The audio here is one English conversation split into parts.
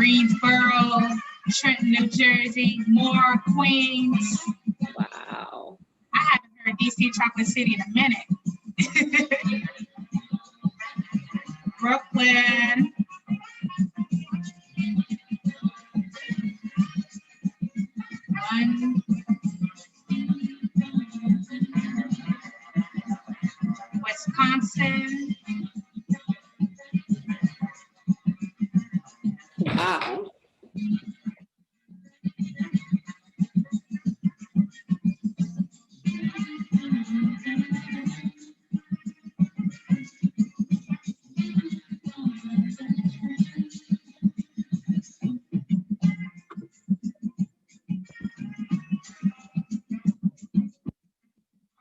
Greensboro, Trenton, New Jersey, Moore, Queens. Wow. I haven't heard DC Chocolate City in a minute. Brooklyn. Wisconsin. Wow.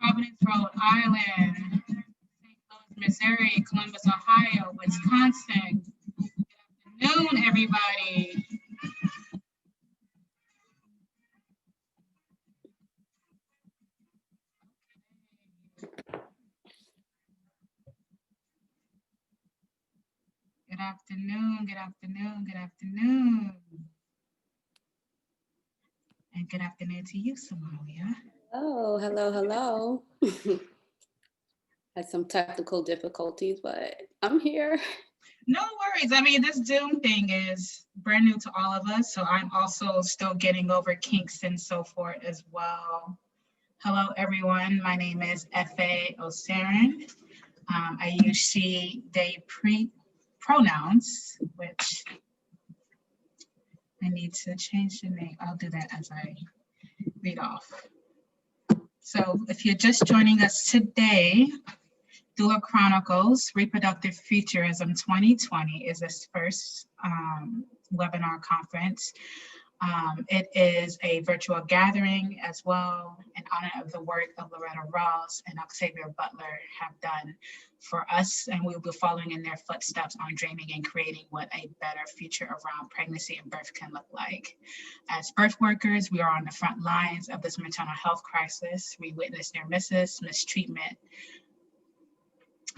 Providence, Rhode Island. St. Louis, Missouri. Columbus, Ohio. Wisconsin. Good afternoon, everybody. Good afternoon, good afternoon, good afternoon. And good afternoon to you, Somalia. Oh, hello, hello. Had some technical difficulties, but I'm here. No worries. I mean, this Zoom thing is brand new to all of us, so I'm also still getting over kinks and so forth as well. Hello, everyone. My name is F.A. Osarin. I use she, they, pronouns, which I need to change the name. I'll do that as I read off. So if you're just joining us today, Doula Chronicles Reproductive Futurism 2020 is this first webinar conference. It is a virtual gathering as well in honor of the work of Lorretta and Octavia Butler have done for us, and we will be following in their footsteps on dreaming and creating what a better future around pregnancy and birth can look like. As birth workers, we are on the front lines of this maternal health crisis. We witness near misses, mistreatment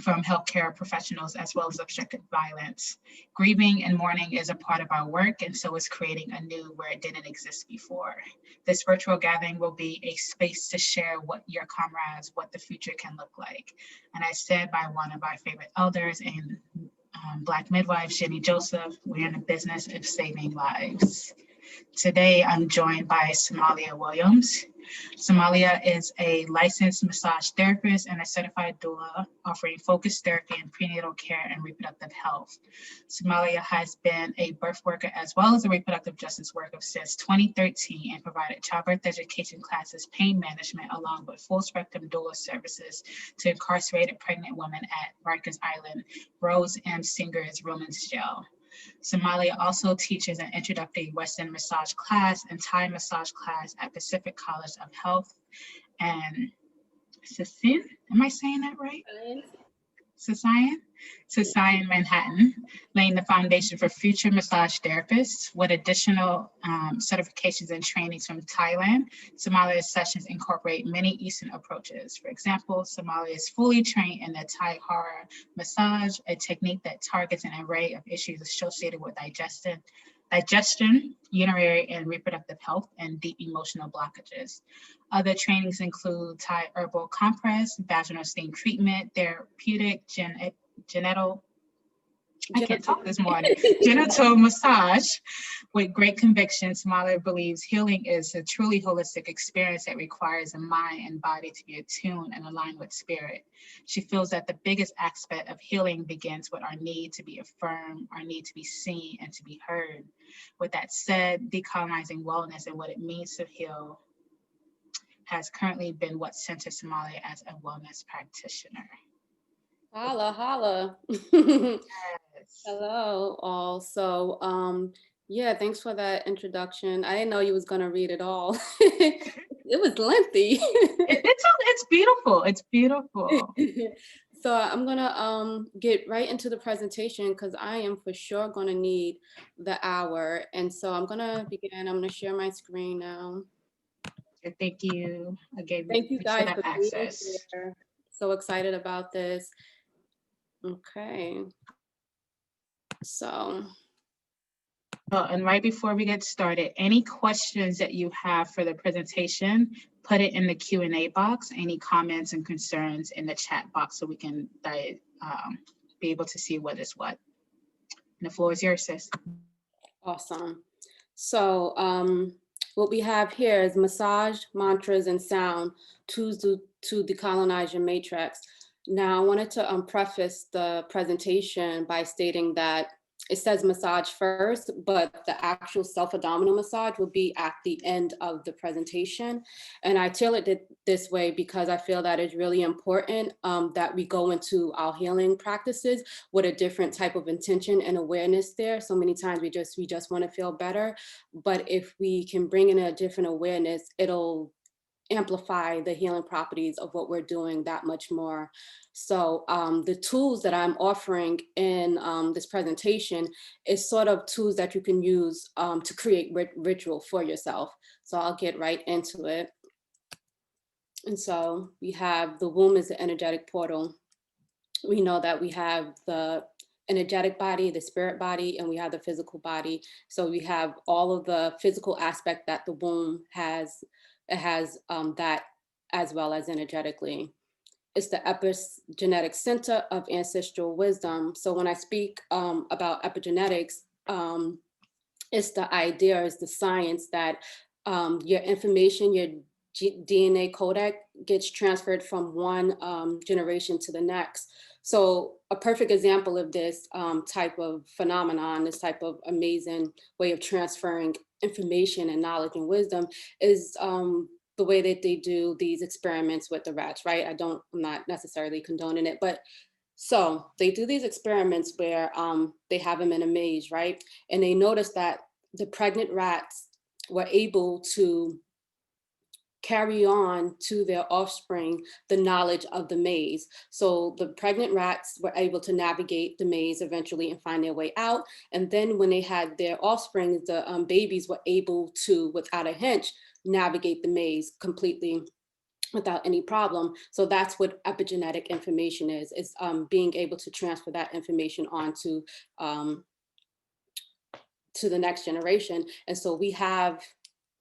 from healthcare professionals, as well as obstetric violence. Grieving and mourning is a part of our work, and so is creating anew where it didn't exist before. This virtual gathering will be a space to share what your comrades, what the future can look like. And as said by one of our favorite elders and Black midwife, Jenny Joseph, we're in the business of saving lives. Today, I'm joined by Somalia Williams. Somalia is a licensed massage therapist and a certified doula offering focused therapy in prenatal care and reproductive health. Somalia has been a birth worker as well as a reproductive justice worker since 2013 and provided childbirth education classes, pain management, along with full spectrum doula services to incarcerated pregnant women at Rikers Island, Rose M. Singer's Women's Jail. Somalia also teaches an introductory Western massage class and Thai massage class at Pacific College of Health and Sicin, am I saying that right? Sicin, Manhattan, laying the foundation for future massage therapists with additional certifications and trainings from Thailand. Somalia's sessions incorporate many Eastern approaches. For example, Somalia is fully trained in the Thai Hara massage, a technique that targets an array of issues associated with digestion, urinary and reproductive health, and deep emotional blockages. Other trainings include Thai herbal compress, vaginal steam treatment, therapeutic genital massage. With great conviction, Somalia believes healing is a truly holistic experience that requires a mind and body to be attuned and aligned with spirit. She feels that the biggest aspect of healing begins with our need to be affirmed, our need to be seen and to be heard. With that said, decolonizing wellness and what it means to heal has currently been what centers Somalia as a wellness practitioner. Holla, holla. Yes. Hello, all. So, yeah, thanks for that introduction. I didn't know you was gonna read it all. It was lengthy. It's beautiful. It's beautiful. So I'm gonna get right into the presentation because I am for sure gonna need the hour. And so I'm gonna begin. I'm gonna share my screen now. Thank you. Thank you guys for being access. here. So excited about this. Okay. So And right before we get started, any questions that you have for the presentation, put it in the Q&A box. Any comments and concerns in the chat box so we can be able to see what is what. And the floor is yours, sis. Awesome. So what we have here is massage, mantras, and sound, tools to decolonize your matrix. Now, I wanted to preface the presentation by stating that it says massage first, but the actual self-abdominal massage will be at the end of the presentation. And I tailored it this way because I feel that it's really important that we go into our healing practices with a different type of intention and awareness there. So many times we just want to feel better. But if we can bring in a different awareness, it'll amplify the healing properties of what we're doing that much more. So the tools that I'm offering in this presentation is sort of tools that you can use to create ritual for yourself. So I'll get right into it. And so we have the womb is the energetic portal. We know that we have the energetic body, the spirit body, and we have the physical body. So we have all of the physical aspect that the womb has. It has that as well as energetically. It's the epigenetic center of ancestral wisdom. So when I speak about epigenetics, it's the idea, it's the science that your information, your DNA codec gets transferred from one generation to the next. So a perfect example of this type of phenomenon, this type of amazing way of transferring information and knowledge and wisdom is the way that they do these experiments with the rats, right? I'm not necessarily condoning it, but so they do these experiments where they have them in a maze, right? And they notice that the pregnant rats were able to carry on to their offspring the knowledge of the maze. So the pregnant rats were able to navigate the maze eventually and find their way out. And then when they had their offspring, the babies were able to, without a hitch, navigate the maze completely without any problem. So that's what epigenetic information is being able to transfer that information on to the next generation. And so we have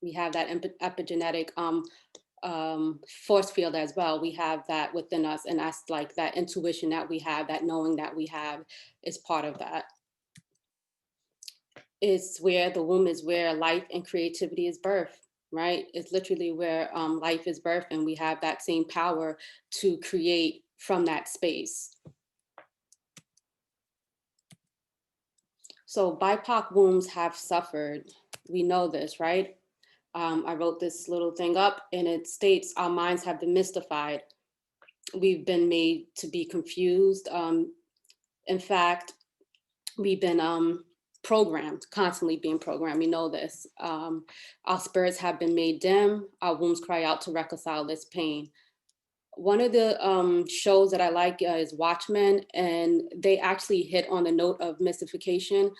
that epigenetic force field as well. We have that within us, and that's like that intuition that we have, that knowing that we have is part of that. It's where the womb is where life and creativity is birthed, right? It's literally where life is birthed, and we have that same power to create from that space. So BIPOC wombs have suffered. We know this, right? I wrote this little thing up, and it states our minds have been mystified. We've been made to be confused. In fact, we've been programmed, constantly being programmed. We know this. Our spirits have been made dim. Our wombs cry out to reconcile this pain. One of the shows that I like is Watchmen, and they actually hit on the note of mystification,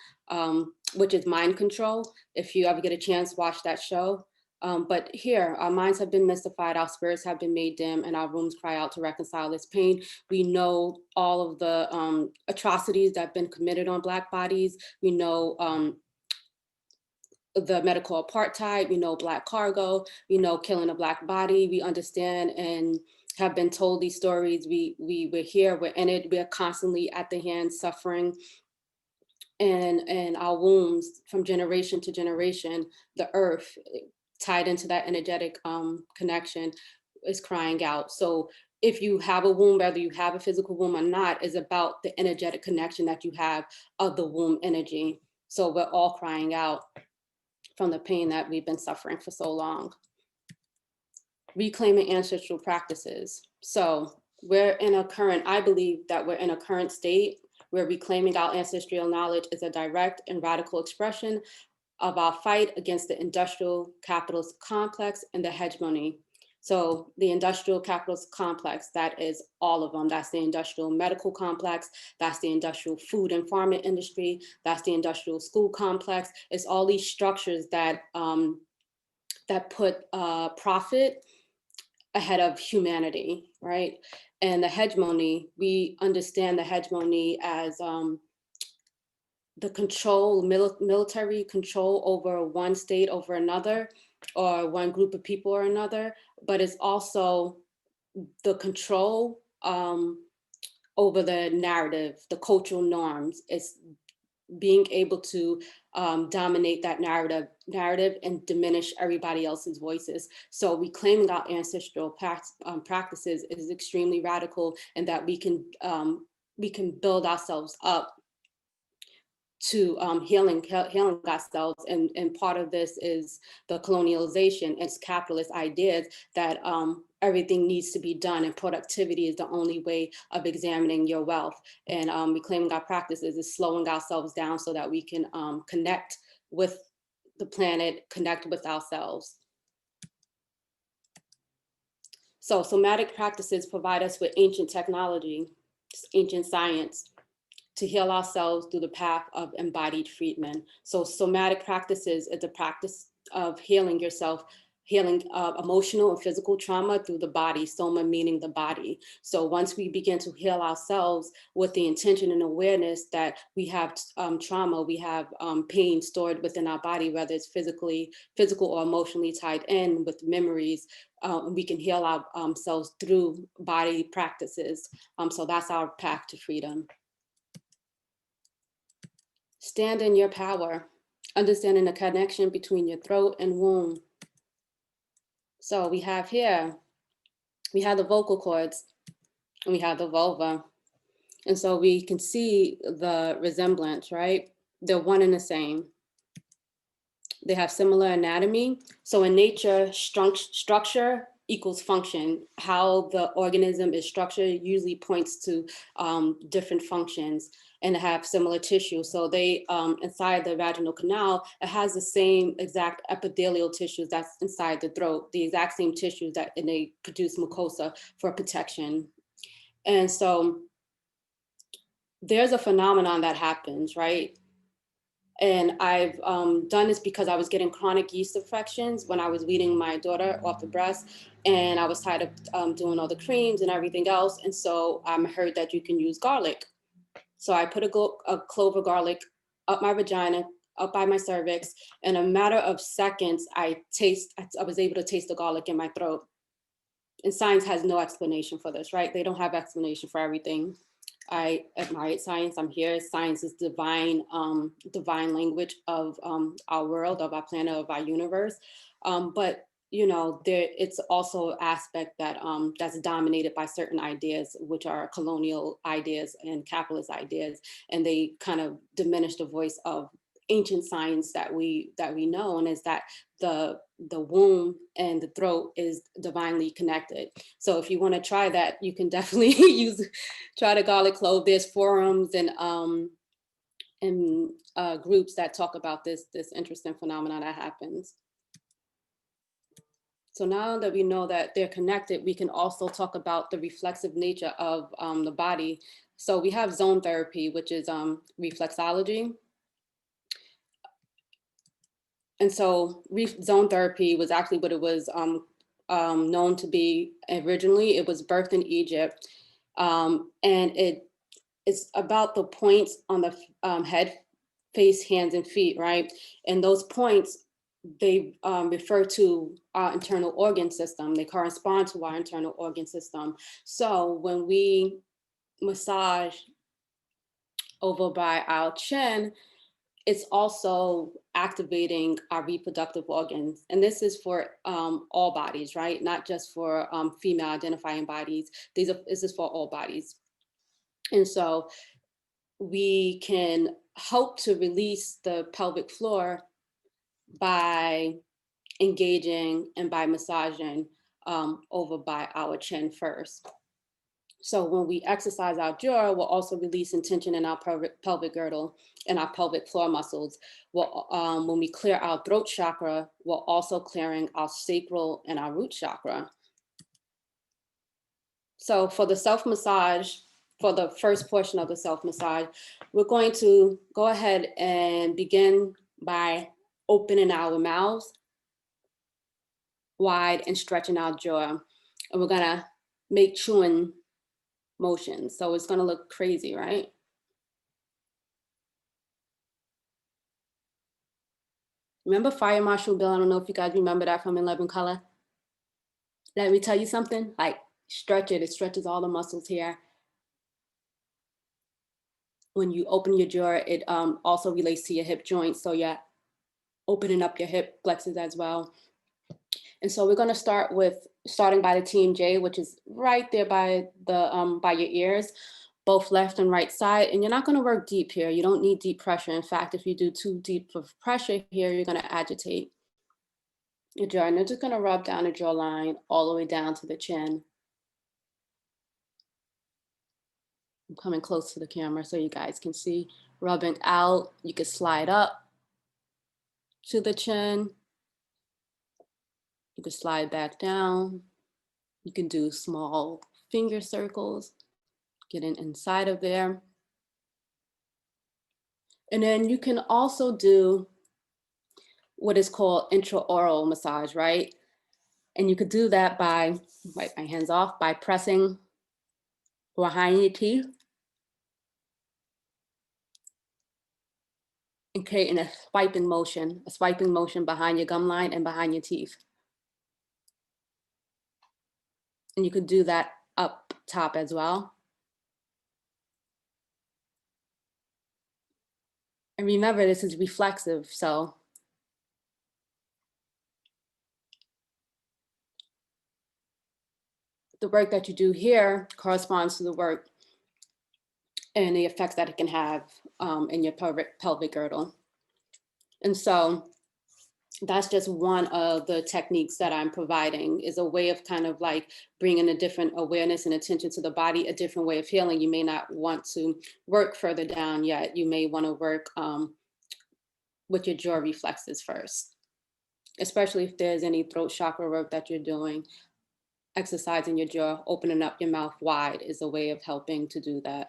which is mind control. If you ever get a chance, watch that show. But here, our minds have been mystified, our spirits have been made dim, and our wombs cry out to reconcile this pain. We know all of the atrocities that have been committed on Black bodies. We know the medical apartheid, we know Black cargo, we know killing a Black body. We understand and have been told these stories. We're here, we're in it, we're constantly at the hand suffering. And our wombs from generation to generation, the earth tied into that energetic connection is crying out. So if you have a womb, whether you have a physical womb or not, is about the energetic connection that you have of the womb energy. So we're all crying out from the pain that we've been suffering for so long. Reclaiming ancestral practices. So I believe that we're in a current state where reclaiming our ancestral knowledge is a direct and radical expression of our fight against the industrial capitalist complex and the hegemony. So the industrial capitalist complex, that is all of them. That's the industrial medical complex, that's the industrial food and farming industry, that's the industrial school complex. It's all these structures that put profit ahead of humanity, right? And the hegemony, we understand the hegemony as the control, military control over one state over another, or one group of people or another, but it's also the control over the narrative, the cultural norms. It's being able to dominate that narrative and diminish everybody else's voices. So reclaiming our ancestral practices is extremely radical, and that we can build ourselves up to healing ourselves. And part of this is the colonialization. It's capitalist ideas that everything needs to be done, and productivity is the only way of examining your wealth. And reclaiming our practices is slowing ourselves down so that we can connect with the planet, connect with ourselves. So somatic practices provide us with ancient technology, ancient science, to heal ourselves through the path of embodied freedmen. So somatic practices is the practice of healing yourself, healing emotional and physical trauma through the body, soma meaning the body. So once we begin to heal ourselves with the intention and awareness that we have trauma, we have pain stored within our body, whether it's physical or emotionally tied in with memories, we can heal ourselves through body practices. So that's our path to freedom. Stand in your power, understanding the connection between your throat and womb. So we have here, we have the vocal cords and we have the vulva. And so we can see the resemblance, right? They're one and the same. They have similar anatomy. So in nature, structure equals function. How the organism is structured usually points to different functions, and have similar tissue. So they, inside the vaginal canal, it has the same exact epithelial tissues that's inside the throat, the exact same tissues that, and they produce mucosa for protection. And so there's a phenomenon that happens, right? And I've done this because I was getting chronic yeast infections when I was weaning my daughter off the breast, and I was tired of doing all the creams and everything else. And so I heard that you can use garlic. So I put a clove of garlic up my vagina, up by my cervix. In a matter of seconds, I was able to taste the garlic in my throat. And science has no explanation for this, right? They don't have explanation for everything. I admire science. I'm here. Science is divine language of our world, of our planet, of our universe. But you know, it's also an aspect that that's dominated by certain ideas, which are colonial ideas and capitalist ideas, and they kind of diminish the voice of ancient science that we know, and is that the womb and the throat is divinely connected. So if you want to try that, you can definitely try the garlic clove. There's forums and groups that talk about this interesting phenomenon that happens. So now that we know that they're connected, we can also talk about the reflexive nature of the body. So we have zone therapy, which is reflexology. And so zone therapy was actually what it was known to be originally. It was birthed in Egypt. And it's about the points on the head, face, hands, and feet, right? And those points, they refer to our internal organ system. They correspond to our internal organ system. So when we massage over by our chin, it's also activating our reproductive organs. And this is for all bodies, right? Not just for female identifying bodies. This is for all bodies. And so we can help to release the pelvic floor by engaging and by massaging over by our chin first. So when we exercise our jaw, we'll also release tension in our pelvic girdle and our pelvic floor muscles. When we clear our throat chakra, we're also clearing our sacral and our root chakra. So for the self-massage, for the first portion of the self-massage, we're going to go ahead and begin by opening our mouths wide and stretching our jaw. And we're gonna make chewing motions. So it's gonna look crazy, right? Remember Fire Marshal Bill? I don't know if you guys remember that from 11 Color. Let me tell you something, like stretch it. It stretches all the muscles here. When you open your jaw, it also relates to your hip joint. So yeah, opening up your hip flexors as well. And so we're gonna start with starting by the TMJ, which is right there by the by your ears, both left and right side. And you're not gonna work deep here. You don't need deep pressure. In fact, if you do too deep of pressure here, you're gonna agitate your jaw. And you're just gonna rub down the jawline all the way down to the chin. I'm coming close to the camera so you guys can see. Rubbing out, you can slide up to the chin. You can slide back down. You can do small finger circles, getting inside of there. And then you can also do what is called intraoral massage, right? And you could do that by, wipe my hands off, by pressing behind your teeth and creating a swiping motion behind your gum line and behind your teeth. And you could do that up top as well. And remember, this is reflexive, so the work that you do here corresponds to the work and the effects that it can have in your pelvic girdle. And so that's just one of the techniques that I'm providing, is a way of kind of like bringing a different awareness and attention to the body, a different way of healing. You may not want to work further down yet. You may want to work with your jaw reflexes first, especially if there's any throat chakra work that you're doing. Exercising your jaw, opening up your mouth wide is a way of helping to do that.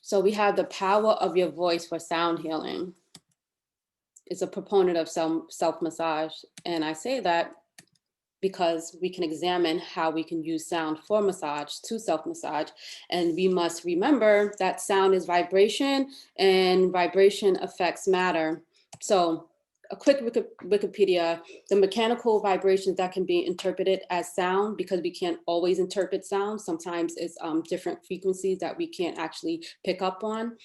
So we have the power of your voice for sound healing. It's a proponent of self-massage. And I say that because we can examine how we can use sound for massage to self-massage. And we must remember that sound is vibration and vibration affects matter. So a quick Wikipedia, the mechanical vibrations that can be interpreted as sound, because we can't always interpret sound. Sometimes it's different frequencies that we can't actually pick up on,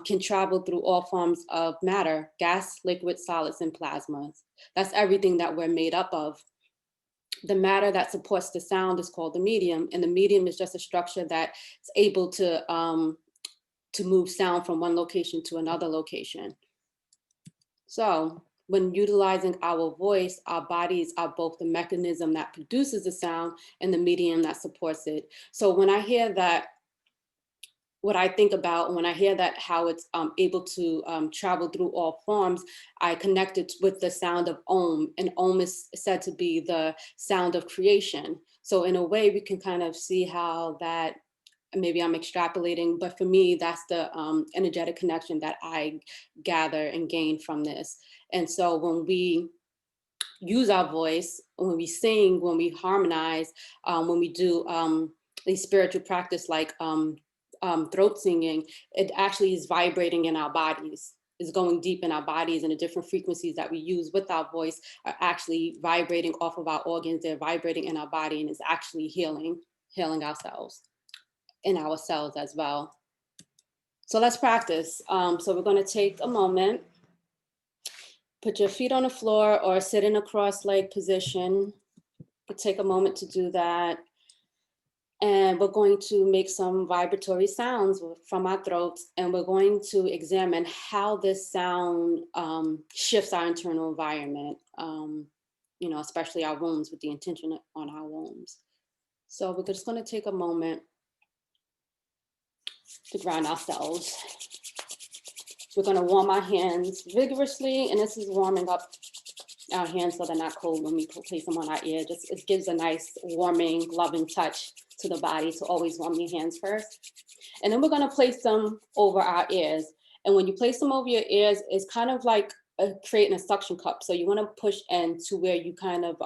can travel through all forms of matter, gas, liquid, solids, and plasmas. That's everything that we're made up of. The matter that supports the sound is called the medium, and the medium is just a structure that's able to move sound from one location to another location. So when utilizing our voice, our bodies are both the mechanism that produces the sound and the medium that supports it. So when I hear that, what I think about when I hear that, how it's able to travel through all forms, I connect it with the sound of Om, and Om is said to be the sound of creation. So in a way, we can kind of see how that, maybe I'm extrapolating, but for me, that's the energetic connection that I gather and gain from this. And so when we use our voice, when we sing, when we harmonize, when we do a spiritual practice like throat singing, it actually is vibrating in our bodies, is going deep in our bodies, and the different frequencies that we use with our voice are actually vibrating off of our organs. They're vibrating in our body, and it's actually healing ourselves and our cells as well. So let's practice. So we're going to take a moment, put your feet on the floor or sit in a cross-leg position. You take a moment to do that. And we're going to make some vibratory sounds from our throats, and we're going to examine how this sound shifts our internal environment, you know, especially our wombs, with the intention on our wombs. So we're just going to take a moment to ground ourselves. We're going to warm our hands vigorously, and this is warming up our hands so they're not cold when we place them on our ear. Just, it gives a nice warming, loving touch to the body, to always warm your hands first. And then we're going to place them over our ears. And when you place them over your ears, it's kind of like creating a suction cup. So you want to push in to where you kind of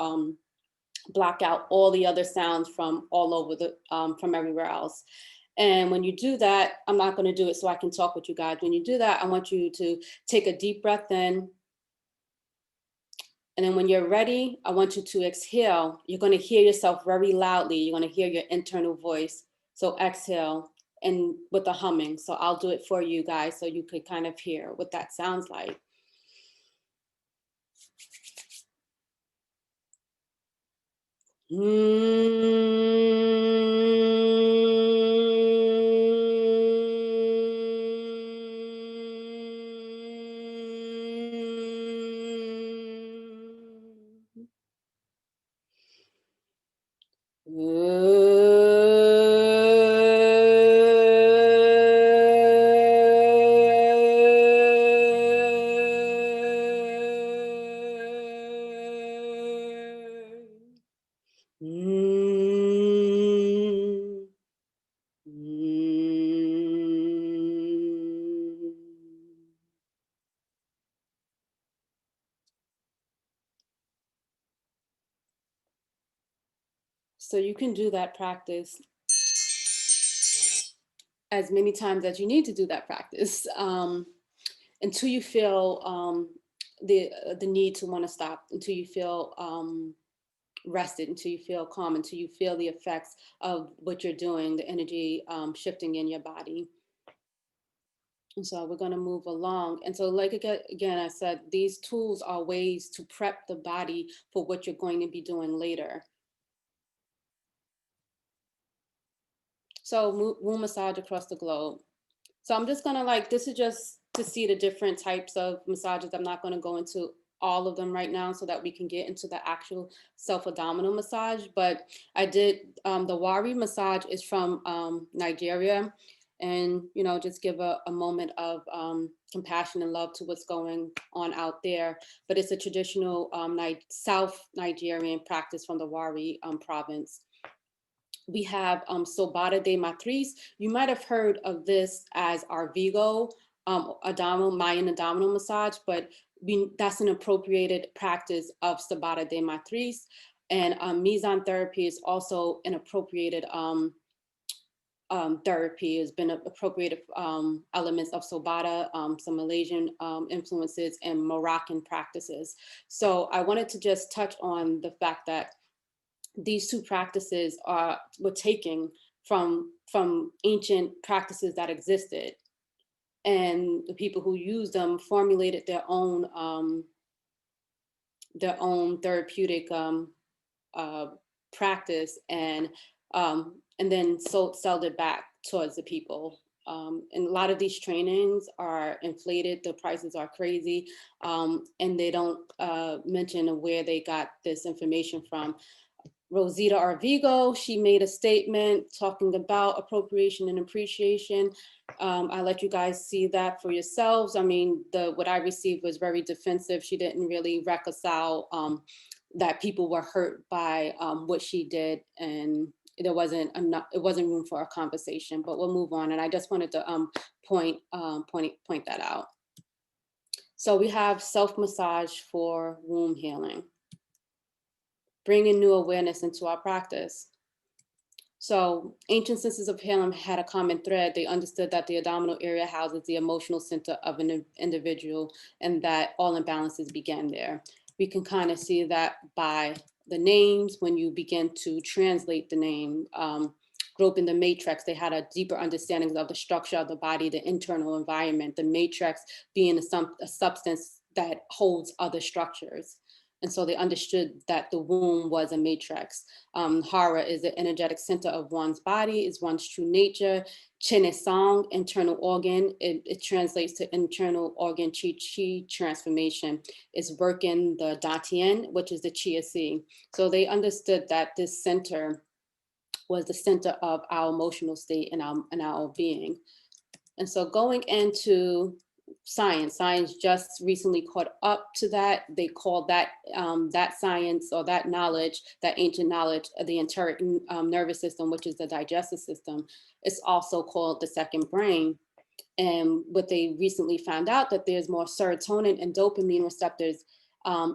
block out all the other sounds from all over the, from everywhere else. And when you do that, I'm not going to do it so I can talk with you guys. When you do that, I want you to take a deep breath in. And then when you're ready, I want you to exhale. You're going to hear yourself very loudly. You're going to hear your internal voice. So exhale and with the humming. So I'll do it for you guys so you could kind of hear what that sounds like. So you can do that practice as many times as you need to do that practice until you feel the need to want to stop, until you feel rested, until you feel calm, until you feel the effects of what you're doing, the energy shifting in your body. And so we're going to move along. And so like again, I said, these tools are ways to prep the body for what you're going to be doing later. So womb massage across the globe. So I'm just gonna this is just to see the different types of massages. I'm not gonna go into all of them right now so that we can get into the actual self-abdominal massage. But I did, the Wari massage is from Nigeria. And, you know, just give a moment of compassion and love to what's going on out there. But it's a traditional South Nigerian practice from the Wari province. We have Somatic de Matriz. You might have heard of this as our Vigo Mayan abdominal massage, but that's an appropriated practice of Somatic de Matriz. And Mizan therapy is also an appropriated therapy. Has been appropriated elements of Sobata, some Malaysian influences, and Moroccan practices. So I wanted to just touch on the fact that these two practices were taken from ancient practices that existed, and the people who used them formulated their own therapeutic practice, and then sold it back towards the people. And a lot of these trainings are inflated. The prices are crazy, and they don't mention where they got this information from. Rosita Arvigo, she made a statement talking about appropriation and appreciation. I let you guys see that for yourselves. I mean, what I received was very defensive. She didn't really reconcile that people were hurt by what she did, and there wasn't room for a conversation. But we'll move on. And I just wanted to point that out. So we have self-massage for womb healing. Bringing new awareness into our practice. So ancient systems of healing had a common thread. They understood that the abdominal area houses the emotional center of an individual, and that all imbalances began there. We can kind of see that by the names. When you begin to translate the name, group in the matrix, they had a deeper understanding of the structure of the body, the internal environment, the matrix being a substance that holds other structures. And so they understood that the womb was a matrix. Hara is the energetic center of one's body, is one's true nature. Chenesang, internal organ, it translates to internal organ chi transformation. Is working the Dantian, which is the Chia Si. So they understood that this center was the center of our emotional state and our being. And so going into science just recently caught up to that. They call that that science, or that knowledge, that ancient knowledge of the enteric nervous system, which is the digestive system. It's also called the second brain. And what they recently found out, that there's more serotonin and dopamine receptors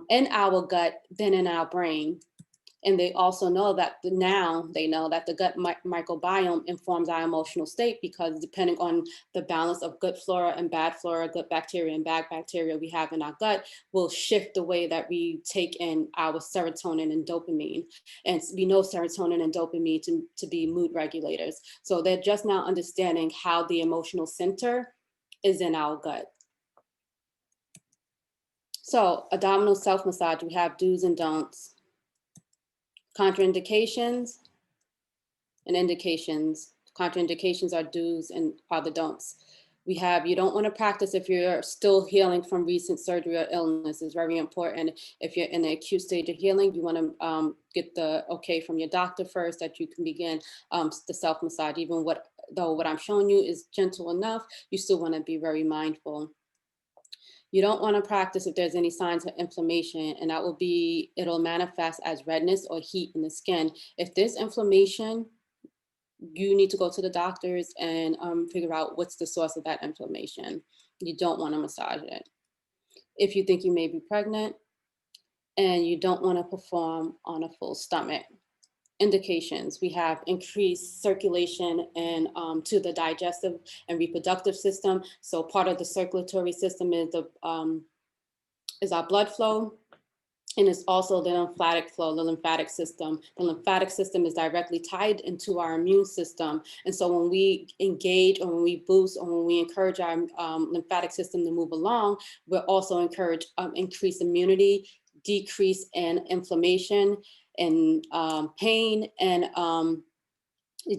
in our gut than in our brain. And they also know that now they know that the gut microbiome informs our emotional state, because depending on the balance of good flora and bad flora, good bacteria and bad bacteria we have in our gut will shift the way that we take in our serotonin and dopamine. And we know serotonin and dopamine to be mood regulators. So they're just now understanding how the emotional center is in our gut. So abdominal self-massage, we have do's and don'ts. Contraindications and indications. Contraindications are do's and are the don'ts. We have, you don't want to practice if you're still healing from recent surgery or illness. It's very important. If you're in the acute stage of healing, you want to get the okay from your doctor first that you can begin the self-massage. Even though what I'm showing you is gentle enough, you still want to be very mindful. You don't want to practice if there's any signs of inflammation, and that will be, it'll manifest as redness or heat in the skin. If there's inflammation, you need to go to the doctors and figure out what's the source of that inflammation. You don't want to massage it. If you think you may be pregnant, and you don't want to perform on a full stomach. Indications, we have increased circulation and to the digestive and reproductive system. So part of the circulatory system is our blood flow, and it's also the lymphatic flow, the lymphatic system. The lymphatic system is directly tied into our immune system. And so when we engage, or when we boost, or when we encourage our lymphatic system to move along, we're also encourage increased immunity, decrease in inflammation and pain, and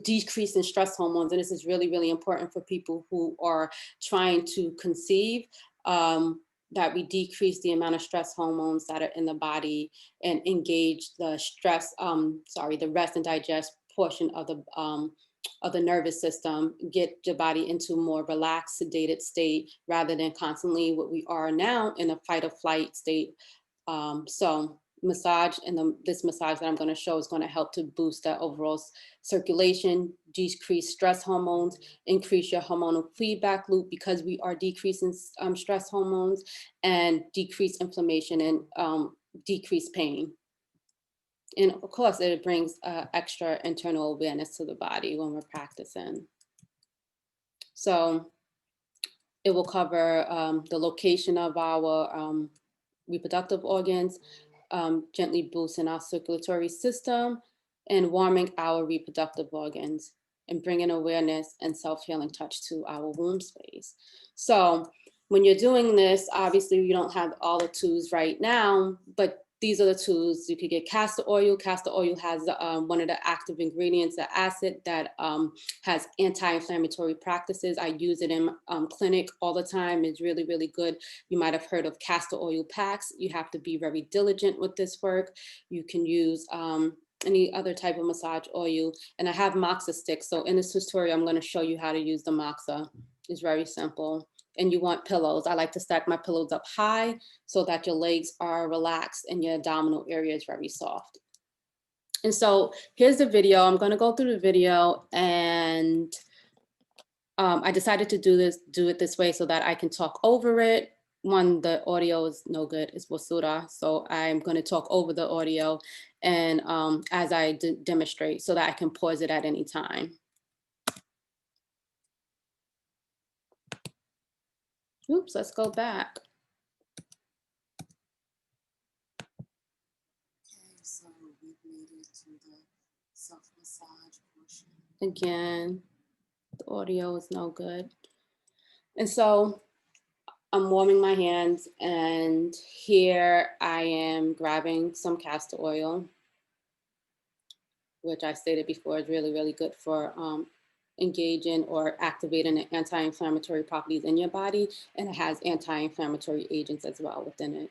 decrease in stress hormones. And this is really, really important for people who are trying to conceive, that we decrease the amount of stress hormones that are in the body and engage the the rest and digest portion of the nervous system, get your body into a more relaxed, sedated state, rather than constantly what we are now in a fight or flight state. So massage, and this massage that I'm going to show is going to help to boost that overall circulation, decrease stress hormones, increase your hormonal feedback loop, because we are decreasing stress hormones, and decrease inflammation and decrease pain. And of course, it brings extra internal awareness to the body when we're practicing. So it will cover the location of our reproductive organs, gently boosting our circulatory system, and warming our reproductive organs, and bringing awareness and self-healing touch to our womb space. So when you're doing this, obviously you don't have all the tools right now, but these are the tools. You could get castor oil. Castor oil has one of the active ingredients, the acid, that has anti-inflammatory practices. I use it in clinic all the time. It's really, really good. You might have heard of castor oil packs. You have to be very diligent with this work. You can use any other type of massage oil. And I have moxa sticks. So in this tutorial, I'm going to show you how to use the moxa. It's very simple. And you want pillows. I like to stack my pillows up high so that your legs are relaxed and your abdominal area is very soft. And so here's the video. I'm going to go through the video, and I decided to do it this way so that I can talk over it. One, the audio is no good, it's basura. So I'm going to talk over the audio, and as I demonstrate, so that I can pause it at any time. Oops, let's go back. Okay, so we've made it to the self-massage portion. Again, the audio is no good. And so I'm warming my hands, and here I am grabbing some castor oil, which I stated before is really, really good for engaging or activating the anti-inflammatory properties in your body, and it has anti-inflammatory agents as well within it.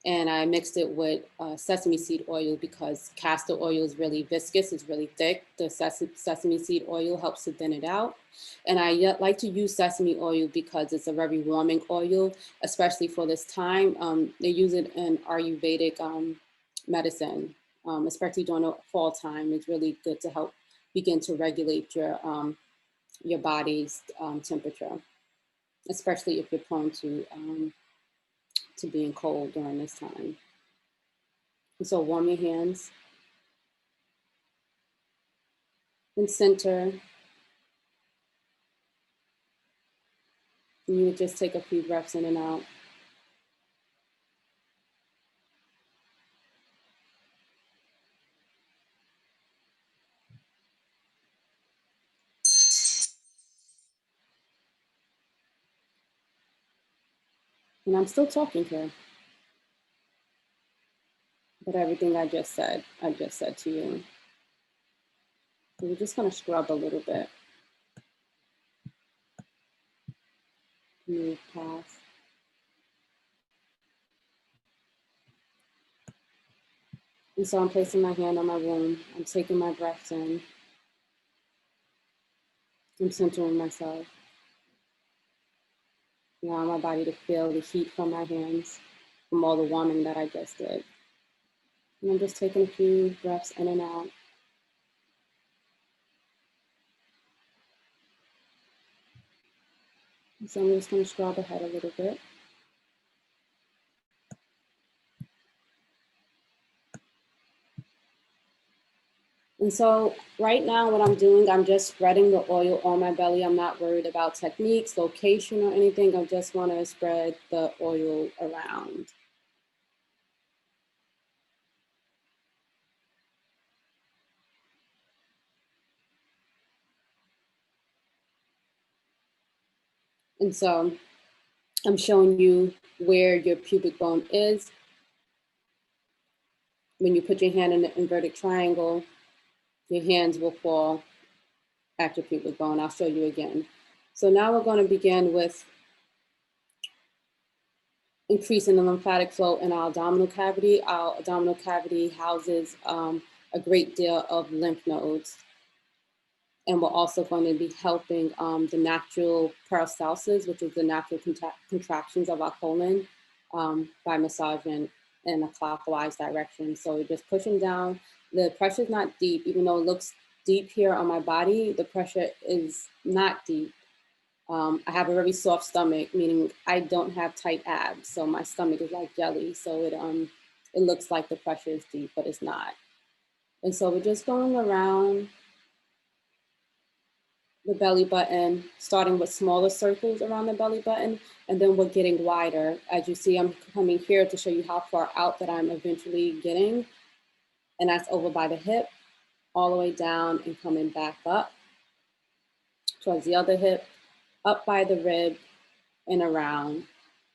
And I mixed it with sesame seed oil, because castor oil is really viscous, it's really thick. The sesame seed oil helps to thin it out. And I like to use sesame oil because it's a very warming oil, especially for this time. They use it in Ayurvedic medicine, especially during the fall time. It's really good to help begin to regulate your body's temperature, especially if you're prone to being cold during this time. And so warm your hands and center. And you would just take a few breaths in and out. And I'm still talking here. But everything I just said to you. So we're just gonna scrub a little bit. Move past. And so I'm placing my hand on my womb. I'm taking my breaths in. I'm centering myself. Allowing my body to feel the heat from my hands, from all the warming that I just did. And I'm just taking a few breaths in and out. So I'm just going to scrub ahead a little bit. And so right now what I'm doing, I'm just spreading the oil on my belly. I'm not worried about techniques, location, or anything. I just want to spread the oil around. And so I'm showing you where your pubic bone is. When you put your hand in the inverted triangle, your hands will fall at your pubic bone. I'll show you again. So now we're going to begin with increasing the lymphatic flow in our abdominal cavity. Our abdominal cavity houses a great deal of lymph nodes. And we're also going to be helping the natural peristalsis, which is the natural contractions of our colon, by massaging in a clockwise direction. So we're just pushing down. The pressure is not deep, even though it looks deep here on my body, the pressure is not deep. I have a very soft stomach, meaning I don't have tight abs. So my stomach is like jelly. So it looks like the pressure is deep, but it's not. And so we're just going around the belly button, starting with smaller circles around the belly button, and then we're getting wider. As you see, I'm coming here to show you how far out that I'm eventually getting. And that's over by the hip, all the way down and coming back up towards the other hip, up by the rib and around.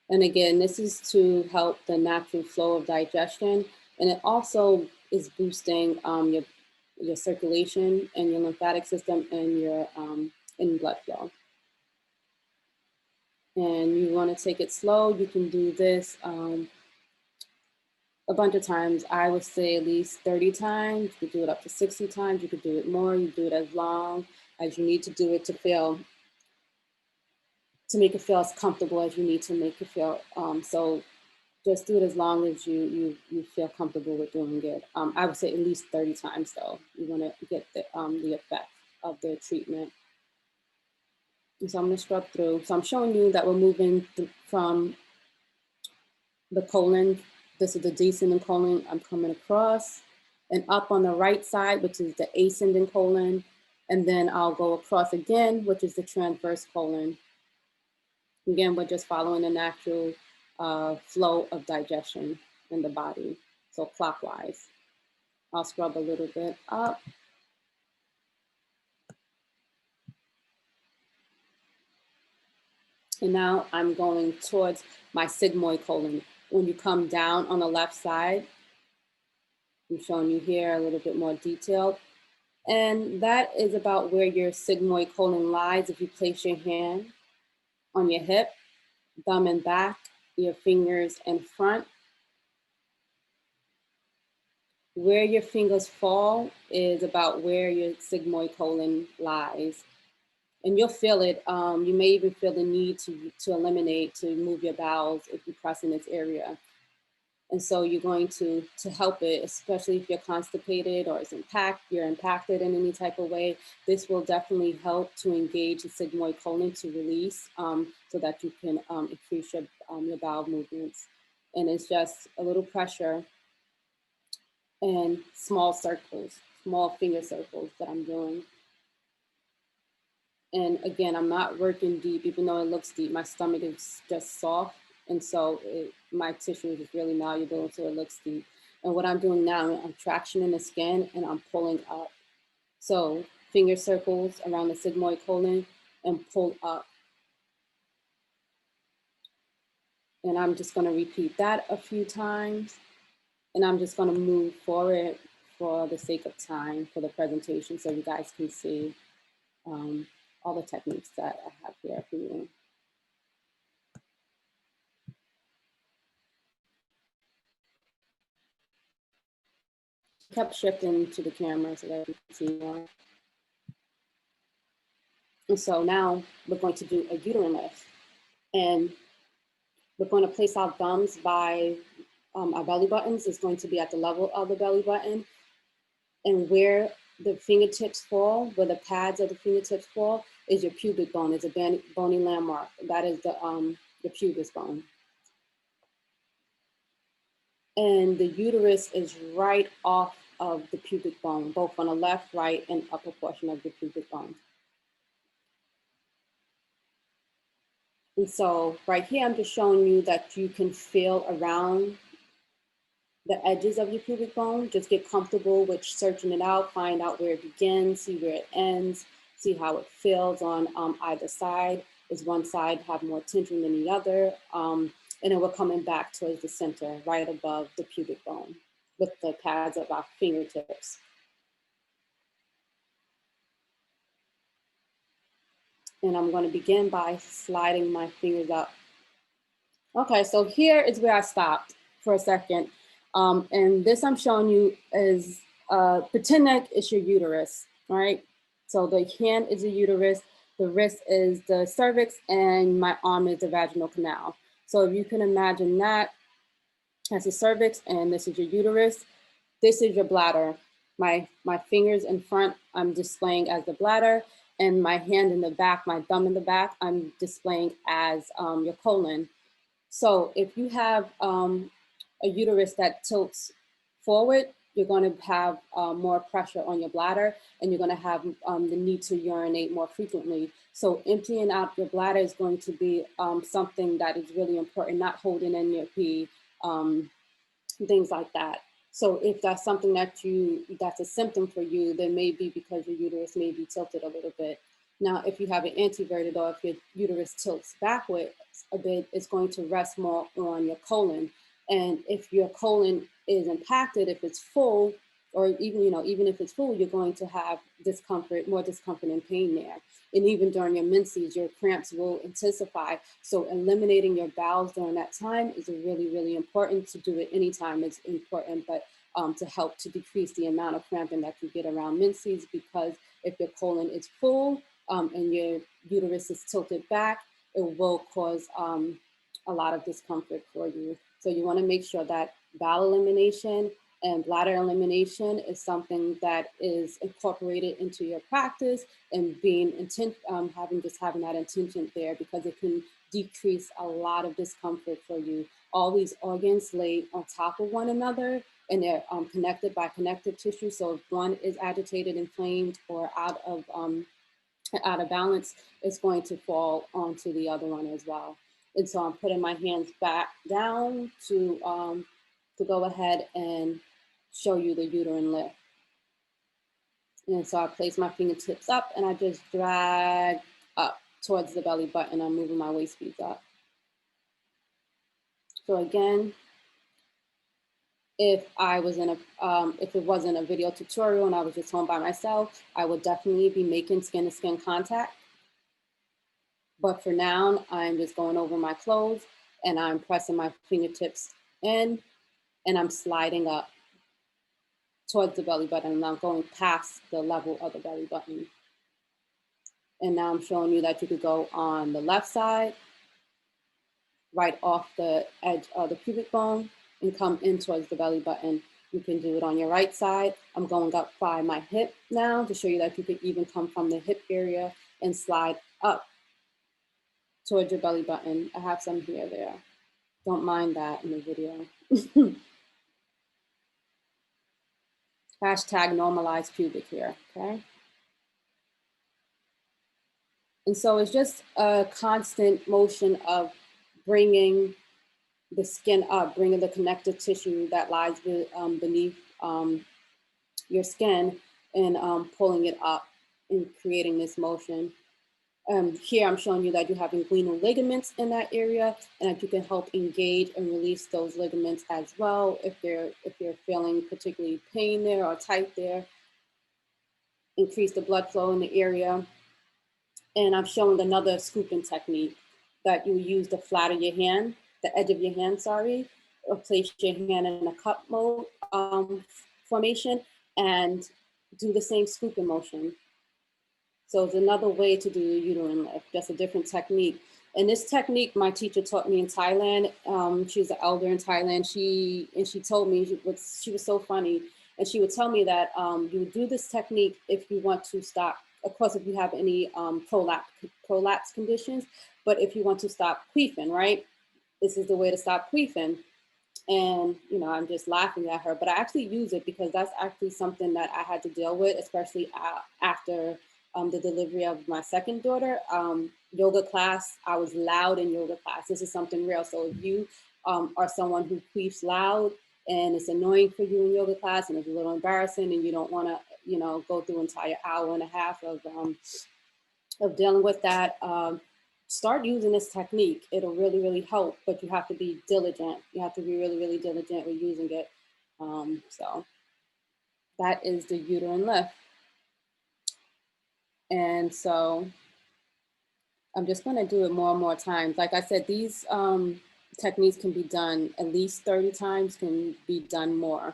And again, this is to help the natural flow of digestion. And it also is boosting your circulation and your lymphatic system and your blood flow. And you want to take it slow. You can do this a bunch of times. I would say at least 30 times. You could do it up to 60 times. You could do it more. You do it as long as you need to do it to make it feel as comfortable as you need to make it feel. So just do it as long as you feel comfortable with doing it. I would say at least 30 times though. You want to get the effect of the treatment. And so I'm going to scrub through. So I'm showing you that we're moving from the colon. This is the descending colon. I'm coming across and up on the right side, which is the ascending colon. And then I'll go across again, which is the transverse colon. Again, we're just following the natural flow of digestion in the body. So clockwise. I'll scrub a little bit up. And now I'm going towards my sigmoid colon. When you come down on the left side, I'm showing you here a little bit more detailed. And that is about where your sigmoid colon lies. If you place your hand on your hip, thumb and back, your fingers in front. Where your fingers fall is about where your sigmoid colon lies. And you'll feel it. You may even feel the need to eliminate, to move your bowels if you press in this area. And so you're going to help it, especially if you're constipated or you're impacted in any type of way. This will definitely help to engage the sigmoid colon to release so that you can increase your bowel movements. And it's just a little pressure and small circles, small finger circles that I'm doing. And again, I'm not working deep, even though it looks deep. My stomach is just soft. And so my tissue is really malleable, so it looks deep. And what I'm doing now, I'm tractioning the skin and I'm pulling up. So finger circles around the sigmoid colon and pull up. And I'm just gonna repeat that a few times. And I'm just gonna move forward for the sake of time for the presentation so you guys can see all the techniques that I have here for you. Kept shifting to the camera so that you can see more. And so now we're going to do a uterine lift. And we're going to place our thumbs by our belly buttons. Is going to be at the level of the belly button. And where the fingertips fall, where the pads of the fingertips fall, is your pubic bone. It's a bony landmark. That is the pubis bone. And the uterus is right off of the pubic bone, both on the left, right, and upper portion of the pubic bone. And so right here, I'm just showing you that you can feel around the edges of your pubic bone. Just get comfortable with searching it out, find out where it begins, see where it ends, see how it feels on either side. Does one side have more tension than the other? And then we're coming back towards the center, right above the pubic bone with the pads of our fingertips. And I'm going to begin by sliding my fingers up. Okay, so here is where I stopped for a second. And this I'm showing you is, pretend that it's your uterus, right? So the hand is the uterus, the wrist is the cervix, and my arm is the vaginal canal. So if you can imagine that as the cervix and this is your uterus, this is your bladder. My fingers in front, I'm displaying as the bladder, and my hand in the back, my thumb in the back, I'm displaying as your colon. So if you have a uterus that tilts forward, you're going to have more pressure on your bladder, and you're going to have the need to urinate more frequently. So emptying out your bladder is going to be something that is really important, not holding in your pee, things like that. So if that's something that that's a symptom for you, then maybe because your uterus may be tilted a little bit. Now, if you have an anteverted or if your uterus tilts backwards a bit, it's going to rest more on your colon. And if your colon is impacted, if it's full, or even, even if it's full, you're going to have discomfort, more discomfort and pain there. And even during your menses, your cramps will intensify. So eliminating your bowels during that time is really, really important. To do it anytime is important, but to help to decrease the amount of cramping that you get around menses, because if your colon is full and your uterus is tilted back, it will cause a lot of discomfort for you. So you want to make sure that bowel elimination and bladder elimination is something that is incorporated into your practice, and being having that intention there, because it can decrease a lot of discomfort for you. All these organs lay on top of one another, and they're connected by connective tissue. So if one is agitated, inflamed, or out of balance, it's going to fall onto the other one as well. And so I'm putting my hands back down to go ahead and show you the uterine lift. And so I place my fingertips up and I just drag up towards the belly button. I'm moving my waist beads up. So again, if it wasn't a video tutorial and I was just home by myself, I would definitely be making skin-to-skin contact. But for now, I'm just going over my clothes and I'm pressing my fingertips in and I'm sliding up towards the belly button, and I'm going past the level of the belly button. And now I'm showing you that you could go on the left side, right off the edge of the pubic bone, and come in towards the belly button. You can do it on your right side. I'm going up by my hip now to show you that you could even come from the hip area and slide up towards your belly button. I have some hair there. Don't mind that in the video. Hashtag normalize pubic hair, okay? And so it's just a constant motion of bringing the skin up, bringing the connective tissue that lies beneath your skin and pulling it up and creating this motion. Here I'm showing you that you have inguinal ligaments in that area, and that you can help engage and release those ligaments as well if you're feeling particularly pain there or tight there. Increase the blood flow in the area. And I'm showing another scooping technique that you use to flatter your hand, the edge of your hand, sorry, or place your hand in a cup mode formation and do the same scooping motion. So it's another way to do uterine lift, just a different technique. And this technique, my teacher taught me in Thailand. She was an elder in Thailand. She told me, she was so funny. And she would tell me that you would do this technique if you want to stop, of course, if you have any prolapse conditions, but if you want to stop queefing, right? This is the way to stop queefing. And, you know, I'm just laughing at her, but I actually use it because that's actually something that I had to deal with, especially after the delivery of my second daughter. Yoga class, I was loud in yoga class. This is something real. So if you are someone who queefs loud and it's annoying for you in yoga class and it's a little embarrassing and you don't want to, you know, go through an entire hour and a half of dealing with that, start using this technique. It'll really, really help, but you have to be diligent. You have to be really, really diligent with using it. So that is the uterine lift. And so I'm just going to do it more and more times. Like I said, these techniques can be done at least 30 times, can be done more.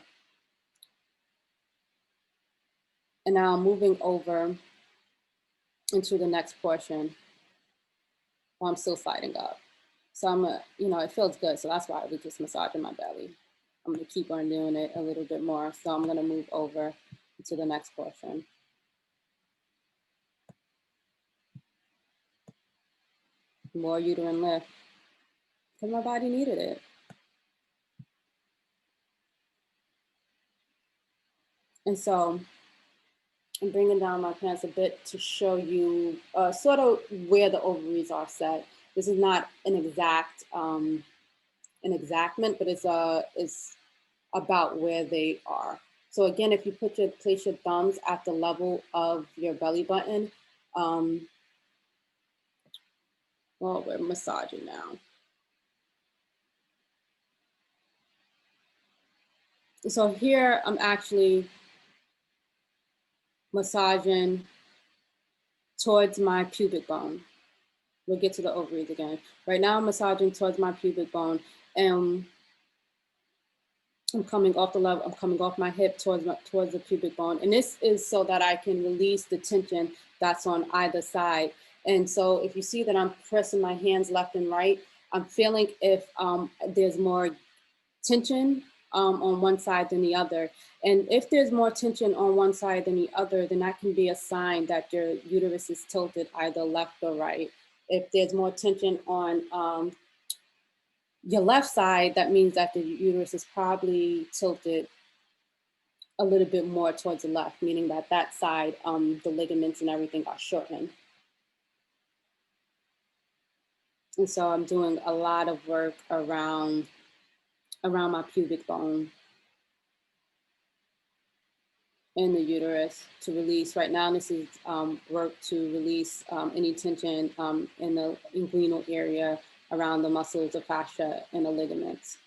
And now I'm moving over into the next portion. Well, I'm still sliding up. So I'm you know, it feels good. So that's why I was just massaging my belly. I'm going to keep on doing it a little bit more. So I'm going to move over to the next portion. More uterine lift, because my body needed it. And so I'm bringing down my pants a bit to show you sort of where the ovaries are set. This is not an exact an exactment, but it's about where they are. So again, if you place your thumbs at the level of your belly button, well, we're massaging now. So here I'm actually massaging towards my pubic bone. We'll get to the ovaries again. Right now I'm massaging towards my pubic bone, and I'm coming off the level, I'm coming off my hip towards the pubic bone. And this is so that I can release the tension that's on either side. And so if you see that I'm pressing my hands left and right, I'm feeling if there's more tension on one side than the other. And if there's more tension on one side than the other, then that can be a sign that your uterus is tilted either left or right. If there's more tension on your left side, that means that the uterus is probably tilted a little bit more towards the left, meaning that that side, the ligaments and everything are shortened. And so I'm doing a lot of work around my pubic bone in the uterus to release. Right now, this is work to release any tension in the inguinal area around the muscles, the fascia, and the ligaments.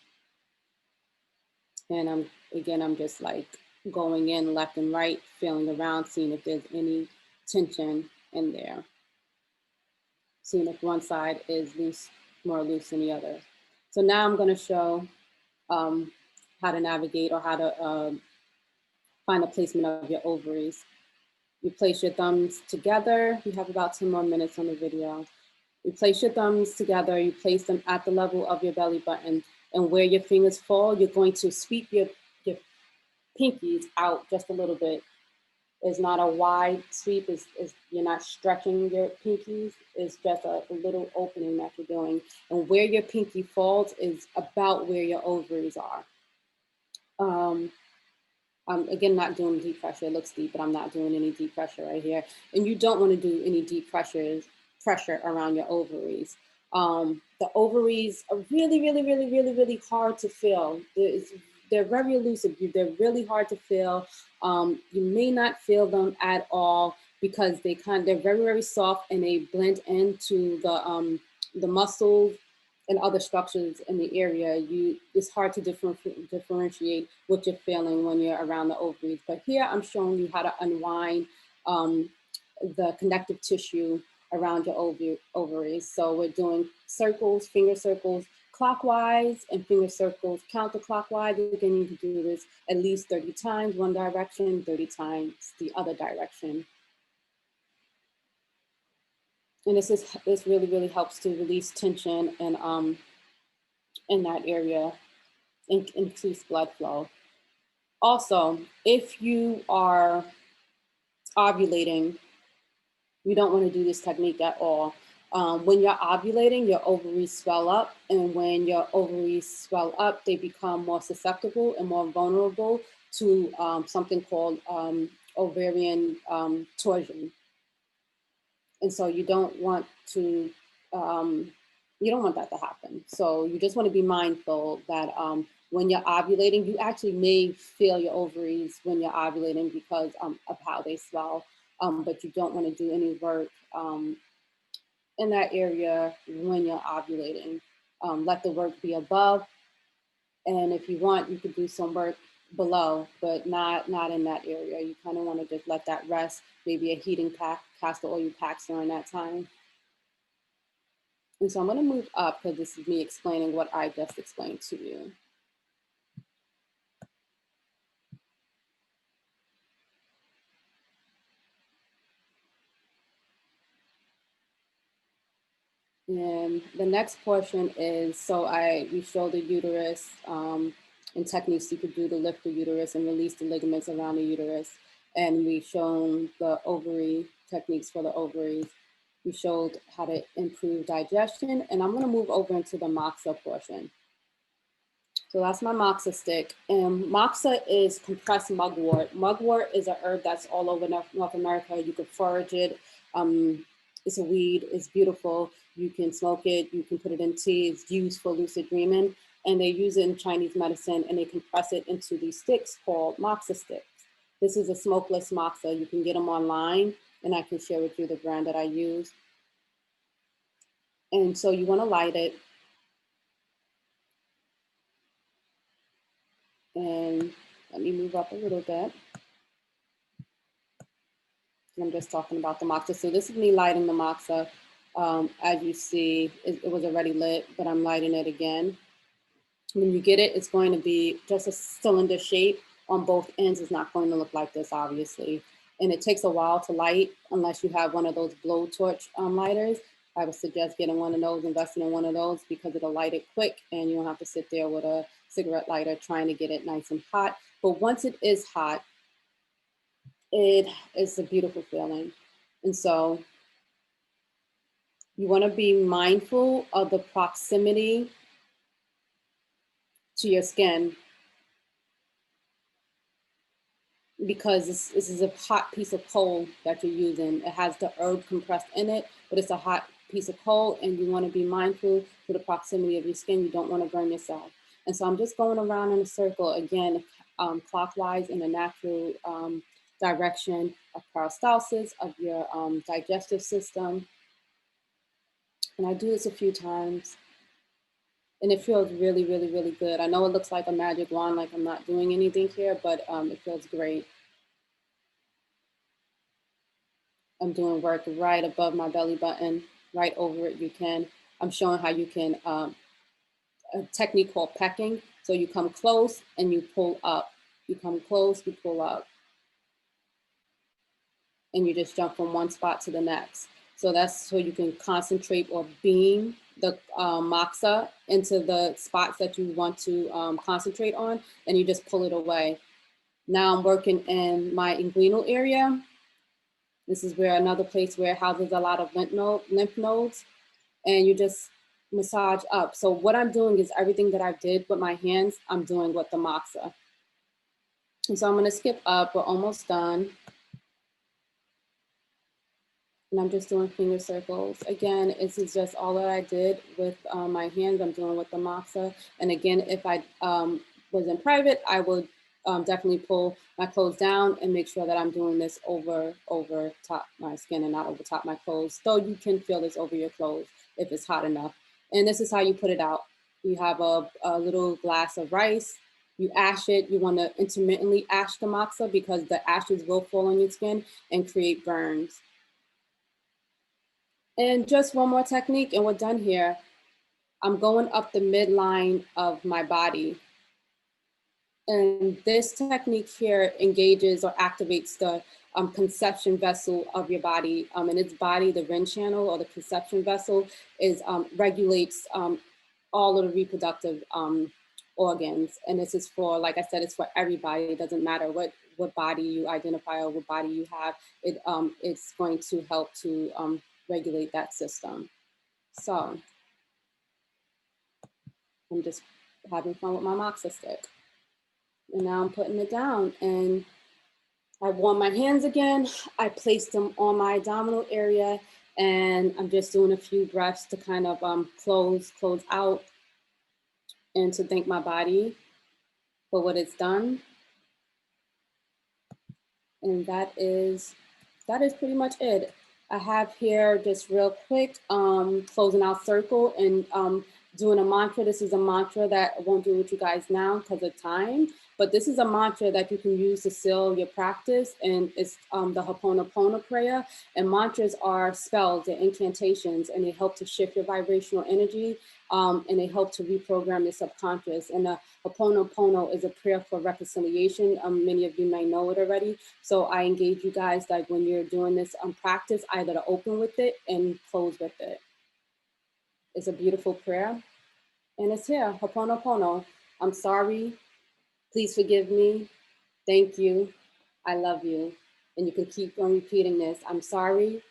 And I'm just like going in left and right, feeling around, seeing if there's any tension in there. Seeing if one side is loose, more loose than the other. So now I'm going to show how to navigate or how to find the placement of your ovaries. You place your thumbs together. You have about 10 more minutes on the video. You place your thumbs together. You place them at the level of your belly button. And where your fingers fall, you're going to sweep your pinkies out just a little bit. It's not a wide sweep. You're not stretching your pinkies. It's just a little opening that you're doing. And where your pinky falls is about where your ovaries are. I'm again not doing deep pressure. It looks deep, but I'm not doing any deep pressure right here. And you don't want to do any deep pressure around your ovaries. The ovaries are really, really, really, really, really hard to feel. They're very elusive. They're really hard to feel. You may not feel them at all because they're very, very soft and they blend into the muscles and other structures in the area. It's hard to differentiate what you're feeling when you're around the ovaries. But here I'm showing you how to unwind the connective tissue around your ovaries. So we're doing circles, finger circles, clockwise and finger circles counterclockwise. Again, you can do this at least 30 times one direction, 30 times the other direction. And this really, really helps to release tension and in that area, increase blood flow. Also, if you are ovulating, you don't want to do this technique at all. When you're ovulating, your ovaries swell up, and when your ovaries swell up, they become more susceptible and more vulnerable to something called ovarian torsion. And so you don't want to, that to happen. So you just want to be mindful that when you're ovulating, you actually may feel your ovaries when you're ovulating because of how they swell, but you don't want to do any work in that area when you're ovulating. Let the work be above, and if you want, you could do some work below, but not in that area. You kind of want to just let that rest, maybe a heating pack, castor oil packs during that time. And so I'm going to move up because this is me explaining what I just explained to you. And the next portion is, we show the uterus and techniques you could do to lift the uterus and release the ligaments around the uterus. And we shown the ovary techniques for the ovaries. We showed how to improve digestion, and I'm going to move over into the moxa portion. So that's my moxa stick. And moxa is compressed mugwort. Mugwort is a herb that's all over North America. You could forage it. It's a weed, it's beautiful. You can smoke it, you can put it in tea. It's used for lucid dreaming. And they use it in Chinese medicine, and they compress it into these sticks called moxa sticks. This is a smokeless moxa. You can get them online, and I can share with you the brand that I use. And so you want to light it. And let me move up a little bit. I'm just talking about the moxa. So this is me lighting the moxa. As you see, it was already lit, but I'm lighting it again. When you get it, it's going to be just a cylinder shape on both ends. It's not going to look like this, obviously. And it takes a while to light unless you have one of those blowtorch lighters. I would suggest getting one of those, investing in one of those, because it'll light it quick and you don't have to sit there with a cigarette lighter trying to get it nice and hot. But once it is hot, it is a beautiful feeling. And so you want to be mindful of the proximity to your skin, because this is a hot piece of coal that you're using. It has the herb compressed in it, but it's a hot piece of coal, and you want to be mindful to the proximity of your skin. You don't want to burn yourself. And so I'm just going around in a circle, again, clockwise in a natural direction of peristalsis of your digestive system. And I do this a few times, and it feels really, really, really good. I know it looks like a magic wand, like I'm not doing anything here, but it feels great. I'm doing work right above my belly button, right over it. I'm showing how you can, a technique called pecking. So you come close and you pull up. You come close, you pull up. And you just jump from one spot to the next. So that's so you can concentrate or beam the moxa into the spots that you want to concentrate on, and you just pull it away. Now I'm working in my inguinal area. This is where another place where it houses a lot of lymph nodes, and you just massage up. So what I'm doing is everything that I did with my hands, I'm doing with the moxa. And so I'm gonna skip up, we're almost done. And I'm just doing finger circles. Again, this is just all that I did with my hands. I'm doing with the moxa. And again, if I was in private, I would definitely pull my clothes down and make sure that I'm doing this over top my skin and not over top my clothes. So you can feel this over your clothes if it's hot enough. And this is how you put it out. You have a little glass of rice. You ash it. You want to intermittently ash the moxa because the ashes will fall on your skin and create burns. And just one more technique and we're done here. I'm going up the midline of my body. And this technique here engages or activates the conception vessel of your body. And its body, the Ren channel or the conception vessel is regulates all of the reproductive organs. And this is for, like I said, it's for everybody. It doesn't matter what body you identify or what body you have. It's going to help to regulate that system. So I'm just having fun with my moxa stick. And now I'm putting it down and I warm my hands again. I placed them on my abdominal area and I'm just doing a few breaths to kind of close out and to thank my body for what it's done. And that is pretty much it. I have here just real quick, closing out circle and doing a mantra. This is a mantra that I won't do with you guys now because of time, but this is a mantra that you can use to seal your practice, and it's the Ho'oponopono prayer. And mantras are spells and incantations, and they help to shift your vibrational energy, and they help to reprogram your subconscious. And the Ho'oponopono is a prayer for reconciliation. Many of you may know it already. So I engage you guys, like when you're doing this practice, either to open with it and close with it. It's a beautiful prayer. And it's here, Ho'oponopono. I'm sorry, please forgive me, thank you, I love you. And you can keep on repeating this. I'm sorry,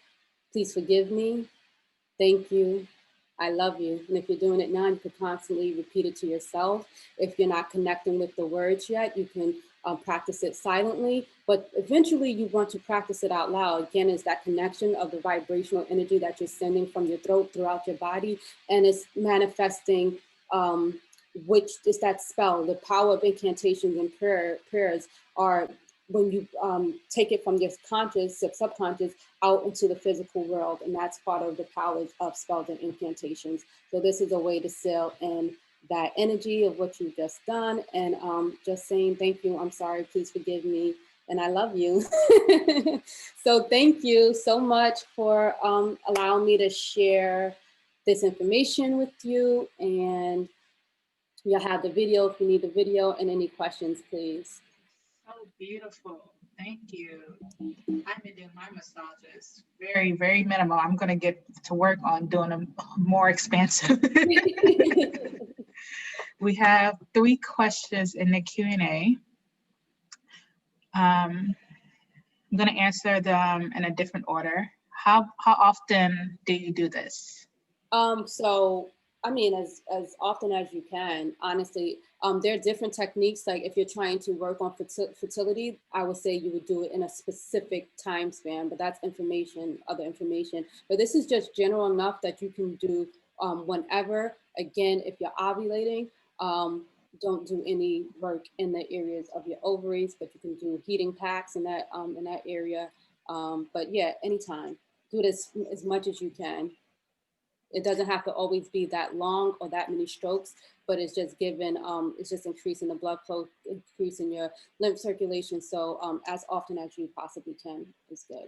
please forgive me, thank you, I love you. And if you're doing it now, you can constantly repeat it to yourself. If you're not connecting with the words yet, you can practice it silently, but eventually you want to practice it out loud. Again, it's that connection of the vibrational energy that you're sending from your throat throughout your body, and it's manifesting, which is that spell. The power of incantations and prayers are when you take it from your conscious, subconscious, out into the physical world, and that's part of the powers of spells and incantations. So this is a way to seal in that energy of what you've just done, and just saying thank you, I'm sorry, please forgive me, and I love you. So thank you so much for allowing me to share this information with you, and you'll have the video if you need the video, and any questions, please. So beautiful. Thank you. I've been doing my massages very, very minimal. I'm going to get to work on doing them more expansive. We have 3 questions in the Q&A. I'm going to answer them in a different order. How often do you do this? So, I mean, as often as you can, honestly. There are different techniques. Like if you're trying to work on fertility, I would say you would do it in a specific time span, but that's information, other information. But this is just general enough that you can do whenever. Again, if you're ovulating, don't do any work in the areas of your ovaries, but you can do heating packs in that area. But yeah, anytime. Do it as much as you can. It doesn't have to always be that long or that many strokes, but it's just given, it's just increasing the blood flow, increasing your lymph circulation. So as often as you possibly can is good.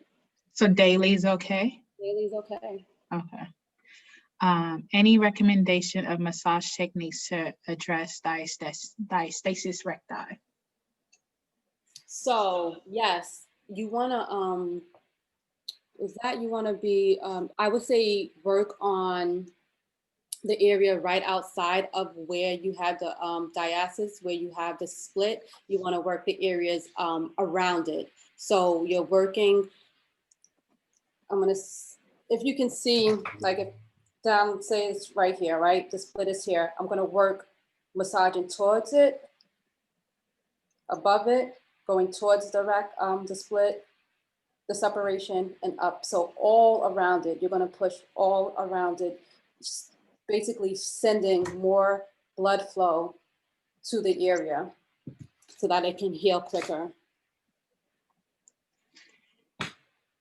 So daily is okay? Daily is okay. Okay. Any recommendation of massage techniques to address diastasis recti? So yes, you wanna, you wanna be, I would say work on the area right outside of where you have the diastasis, where you have the split. You want to work the areas around it. So you're working, if you can see, like if down, say it's right here, right? The split is here. I'm gonna work massaging towards it, above it, going towards the split, the separation, and up. So all around it, you're gonna push all around it, basically sending more blood flow to the area so that it can heal quicker.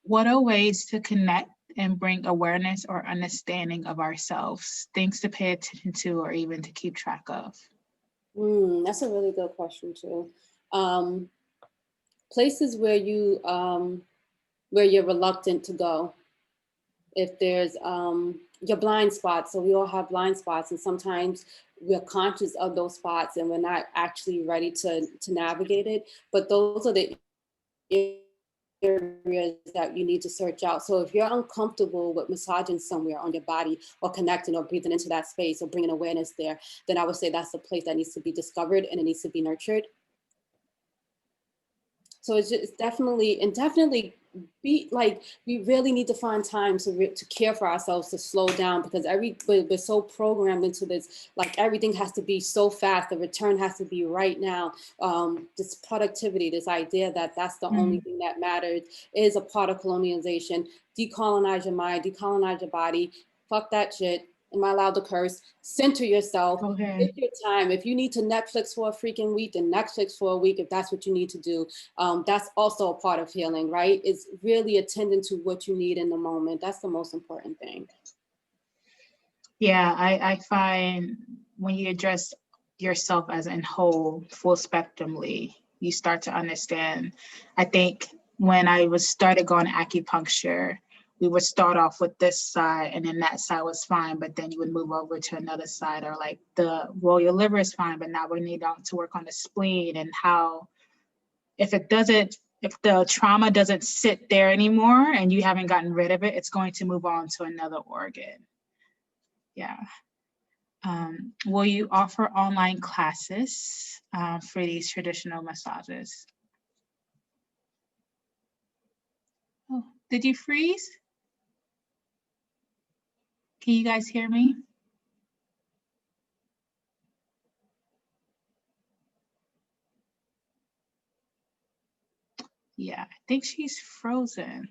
What are ways to connect and bring awareness or understanding of ourselves, things to pay attention to or even to keep track of? That's a really good question too. Places where you're reluctant to go. If there's your blind spots, so we all have blind spots, and sometimes we're conscious of those spots and we're not actually ready to navigate it. But those are the areas that you need to search out. So if you're uncomfortable with massaging somewhere on your body or connecting or breathing into that space or bringing awareness there, then I would say that's the place that needs to be discovered and it needs to be nurtured. So it's definitely be like, we really need to find time to care for ourselves, to slow down, because we're so programmed into this, like everything has to be so fast, the return has to be right now. This productivity, this idea that that's the only thing that matters is a part of colonization. Decolonize your mind, decolonize your body, fuck that shit. Am I allowed to curse? Center yourself. Okay. Take your time. If you need to Netflix for a freaking week, then Netflix for a week, if that's what you need to do. That's also a part of healing, right? It's really attending to what you need in the moment. That's the most important thing. Yeah, I find when you address yourself as in whole, full spectrumly, you start to understand. I think when I started going to acupuncture, we would start off with this side and then that side was fine, but then you would move over to another side, or like your liver is fine, but now we need to work on the spleen, and how if the trauma doesn't sit there anymore and you haven't gotten rid of it, it's going to move on to another organ. Yeah. Will you offer online classes for these traditional massages? Oh, did you freeze? Can you guys hear me? Yeah, I think she's frozen.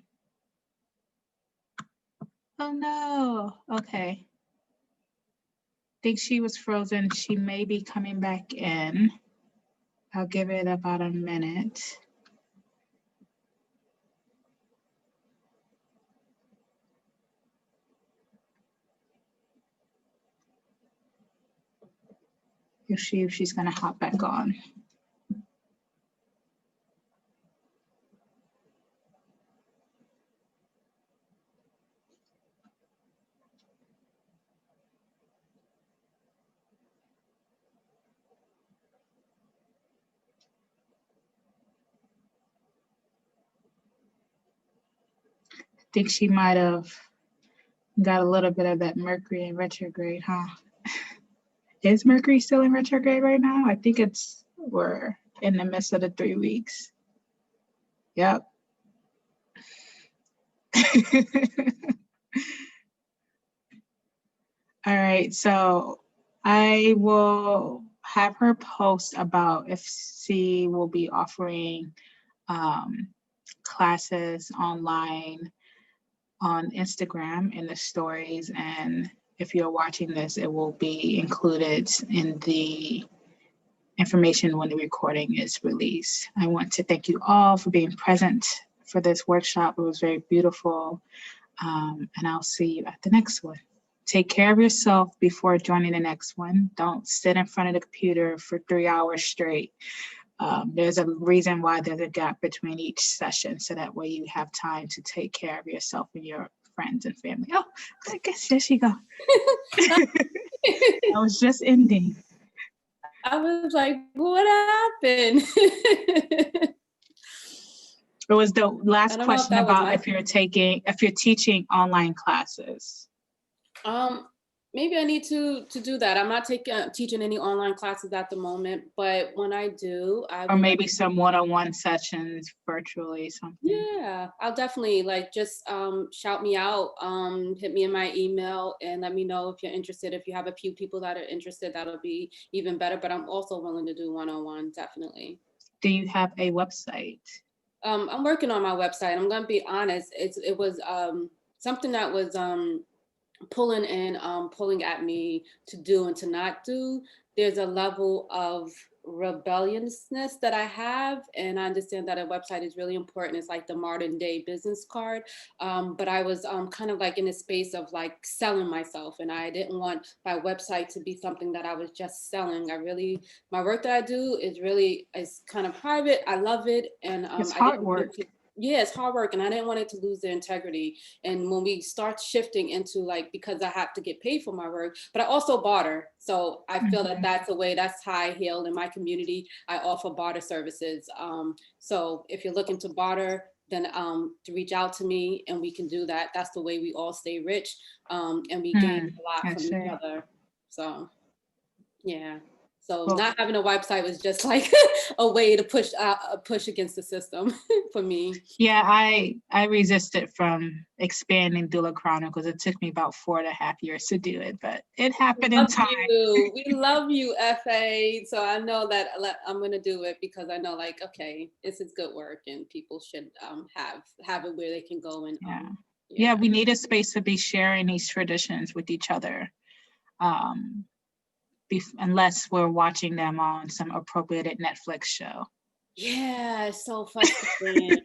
Oh no, okay. I think she was frozen. She may be coming back in. I'll give it about a minute. If she's gonna hop back on. I think she might have got a little bit of that Mercury in retrograde, huh? Is Mercury still in retrograde right now? I think we're in the midst of the 3 weeks. Yep. All right, so I will have her post about if she will be offering classes online on Instagram in the stories, and if you're watching this, it will be included in the information when the recording is released. I want to thank you all for being present for this workshop. It was very beautiful, and I'll see you at the next one. Take care of yourself before joining the next one. Don't sit in front of the computer for 3 hours straight. There's a reason why there's a gap between each session, so that way you have time to take care of yourself and your friends and family. Oh, I guess there she go. I was just ending. I was like, what happened? It was the last question about if you're teaching online classes. Maybe I need to do that. I'm not teaching any online classes at the moment, but when I do, or maybe some one-on-one sessions virtually, something. Yeah, I'll definitely just shout me out, hit me in my email and let me know if you're interested. If you have a few people that are interested, that'll be even better, but I'm also willing to do one-on-one, definitely. Do you have a website? I'm working on my website. I'm gonna be honest. It was something that was pulling at me to do and to not do. There's a level of rebelliousness that I have, and I understand that a website is really important. It's like the modern day business card. But I was kind of like in a space of like selling myself, and I didn't want my website to be something that I was just selling. My work that I do is kind of private. I love it, and It's I hard didn't want work. it to, yeah, it's hard work, and I didn't want it to lose their integrity. And when we start shifting into like, because I have to get paid for my work, but I also barter. So I feel that that's a way, that's how I heal in my community. I offer barter services. So if you're looking to barter, then to reach out to me and we can do that. That's the way we all stay rich, and we gain a lot from each other. So yeah. So Well, not having a website was just like a way to push against the system for me. yeah, I resisted from expanding Doula Chronicles. It took me about 4.5 years to do it, but it happened in time. We love you, FA. So I know that I'm gonna do it because I know, like, okay, this is good work, and people should have it where they can go and yeah, we need a space to be sharing these traditions with each other. Unless we're watching them on some appropriated Netflix show. Yeah, it's so frustrating.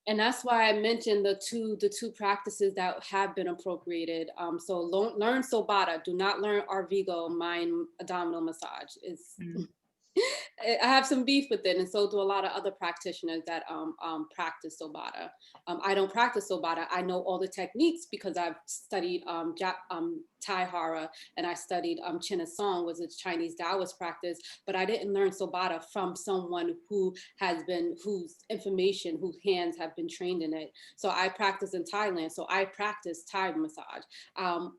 And that's why I mentioned the two practices that have been appropriated. So learn Somatic. Do not learn Arvigo, mind abdominal massage. I have some beef with it, and so do a lot of other practitioners that practice Somatic. I don't practice Somatic. I know all the techniques because I've studied Thai Hara, and I studied Chin Song, was a Chinese Taoist practice, but I didn't learn Somatic from someone whose hands have been trained in it. So I practice in Thailand, so I practice Thai massage.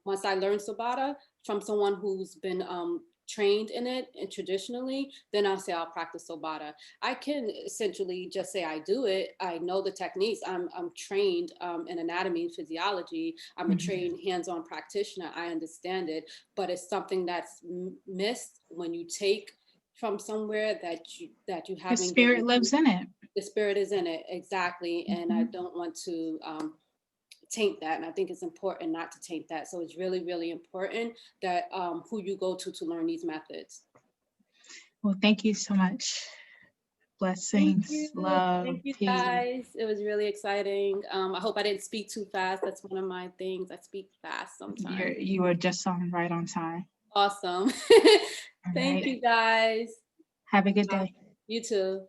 Once I learned Somatic from someone who's been trained in it and traditionally, then I'll say I'll practice Somatic. I can essentially just say I do it. I know the techniques. I'm trained in anatomy and physiology. I'm a trained hands-on practitioner. I understand it, but it's something that's missed when you take from somewhere that you haven't. The spirit lives in it. The spirit is in it, exactly. And I don't want to taint that, and I think it's important not to taint that. So it's really, really important that who you go to learn these methods. Well, thank you so much. Blessings, love, thank you peace. guys. It was really exciting. I hope I didn't speak too fast. That's one of my things. I speak fast sometimes. You were just right on time. Awesome. Thank you guys. Have a good day. You too.